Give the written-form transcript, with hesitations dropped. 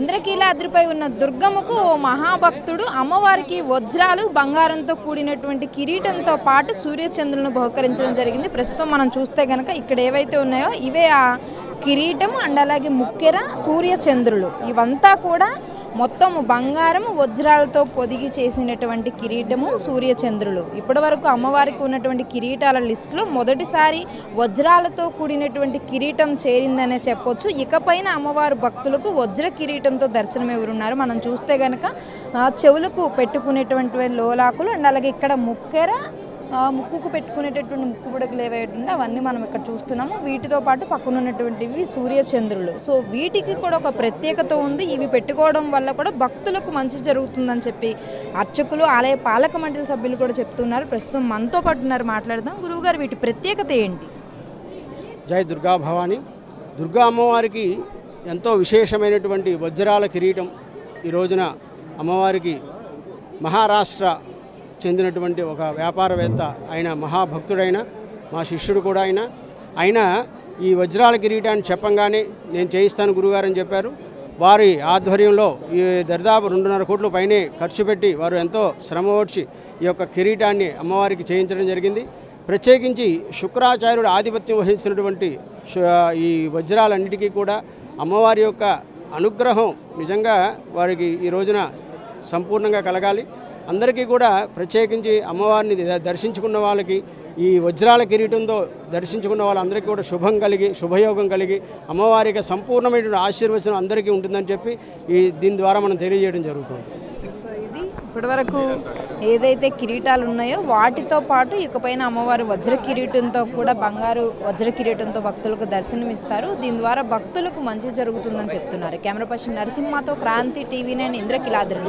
ఇంద్రకీలాద్రిపై ఉన్న దుర్గమ్మకు ఓ మహాభక్తుడు అమ్మవారికి వజ్రాలు బంగారంతో కూడినటువంటి కిరీటంతో పాటు సూర్యచంద్రులను బహుకరించడం జరిగింది. ప్రస్తుతం మనం చూస్తే కనుక ఇక్కడ ఏవైతే ఉన్నాయో ఇవే ఆ కిరీటం అండ్ అలాగే ముక్కెర సూర్యచంద్రులు ఇవంతా కూడా మొత్తం బంగారం వజ్రాలతో పొదిగి చేసినటువంటి కిరీటము సూర్యచంద్రులు. ఇప్పటి వరకు అమ్మవారికి ఉన్నటువంటి కిరీటాల లిస్టులో మొదటిసారి వజ్రాలతో కూడినటువంటి కిరీటం చేరిందనే చెప్పొచ్చు. ఇకపైన అమ్మవారు భక్తులకు వజ్ర కిరీటంతో దర్శనం ఎవరున్నారు. మనం చూస్తే కనుక చెవులకు పెట్టుకునేటువంటి లోలాకులు అండ్ అలాగే ఇక్కడ ముక్కెర ముక్కుకు పెట్టుకునేటటువంటి ముక్కు బుడగలు ఏవైతుందో అవన్నీ మనం ఇక్కడ చూస్తున్నాము. వీటితో పాటు పక్కన ఉన్నటువంటివి సూర్యచంద్రులు. సో వీటికి కూడా ఒక ప్రత్యేకత ఉంది. ఇవి పెట్టుకోవడం వల్ల కూడా భక్తులకు మంచి జరుగుతుందని చెప్పి అర్చకులు ఆలయ పాలక మండలి సభ్యులు కూడా చెప్తున్నారు. ప్రస్తుతం మనతో పాటు ఉన్నారు, మాట్లాడదాం. గురువుగారు, వీటి ప్రత్యేకత ఏంటి? జై దుర్గా భవాని. దుర్గా అమ్మవారికి ఎంతో విశేషమైనటువంటి వజ్రాల కిరీటం ఈ రోజున అమ్మవారికి మహారాష్ట్ర చెందినటువంటి ఒక వ్యాపారవేత్త అయిన మహాభక్తుడైన మా శిష్యుడు కూడా ఆయన ఈ వజ్రాల కిరీటాన్ని చెప్పంగానే నేను చేయిస్తాను గురుగారని చెప్పారు. వారి ఆధ్వర్యంలో ఈ దరిదాపు 2.5 కోట్ల పైనే ఖర్చు పెట్టి వారు ఎంతో శ్రమ ఓడ్చి ఈ యొక్క కిరీటాన్ని అమ్మవారికి చేయించడం జరిగింది. ప్రత్యేకించి శుక్రాచార్యుడు ఆధిపత్యం వహించినటువంటి ఈ వజ్రాలన్నిటికీ కూడా అమ్మవారి యొక్క అనుగ్రహం నిజంగా వారికి ఈ రోజున సంపూర్ణంగా కలగాలి. అందరికీ కూడా ప్రత్యేకించి అమ్మవారిని దర్శించుకున్న వాళ్ళకి ఈ వజ్రాల కిరీటంతో దర్శించుకున్న వాళ్ళందరికీ కూడా శుభం కలిగి శుభయోగం కలిగి అమ్మవారికి సంపూర్ణమైనటువంటి ఆశీర్వచనం అందరికీ ఉంటుందని చెప్పి దీని ద్వారా మనం తెలియజేయడం జరుగుతుంది. ఇది ఇప్పటివరకు ఏదైతే కిరీటాలు ఉన్నాయో వాటితో పాటు ఇకపైన అమ్మవారు వజ్ర కిరీటంతో కూడా బంగారు వజ్ర కిరీటంతో భక్తులకు దర్శనమిస్తారు. దీని ద్వారా భక్తులకు మంచి జరుగుతుందని చెప్తున్నారు. కెమెరా పర్సన్ నరసింహతో క్రాంతి టీవీ 9 ఇంద్రకీలాద్రి.